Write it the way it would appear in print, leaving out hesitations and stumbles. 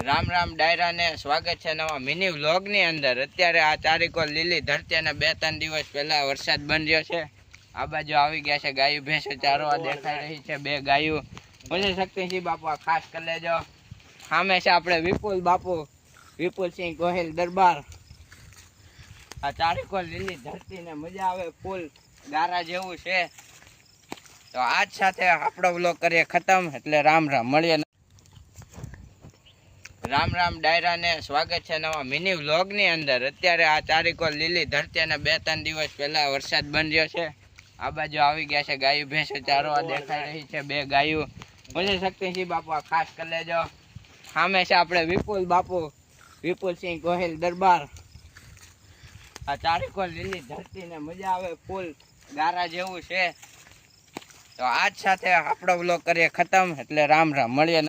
રામ રામ ડાયરા ને સ્વાગત છે નવા મિની વ્લોગ ની અંદર। અત્યારે આ ચારેકોર લીલી ધરતી અને 2-3 દિવસ પહેલા વરસાદ બન્યો છે। આ બાજુ આવી ગયા છે ગાયું ભેંસો ચારવા દેખાઈ રહી છે। બે ગાયું પછી શક્તિસિંહ બાપુ ખાસ કરી લેજો। સામે છે આપણે વિપુલ બાપુ, વિપુલસિંહ ગોહિલ દરબાર। આ ચારેકોર લીલી ધરતી ને મજા આવે ફૂલ ગારા જેવું છે। તો આજ સાથે આપણો વ્લોગ કરીએ ખતમ। એટલે રામ રામ, મળીએ। રામ રામ ડાયરા ને સ્વાગત છે નવા મિની વ્લોગ ની અંદર। અત્યારે આ ચારેકોર લીલી ધરતી અને 2-3 દિવસ પહેલા વરસાદ બન્યો છે। આ બાજુ આવી ગયા છે ગાયું ભેંસો ચારવા દેખાઈ રહી છે। બે ગાયું પછી શક્તિસિંહ બાપુ ખાસ કરી લેજો। સામે છે આપણે વિપુલ બાપુ, વિપુલસિંહ ગોહિલ દરબાર। આ ચારેકોર લીલી ધરતી ને મજા આવે ફૂલ ગારા જેવું છે। તો આજ સાથે આપણો વ્લોગ કરીએ ખતમ। એટલે રામ રામ, મળીએ।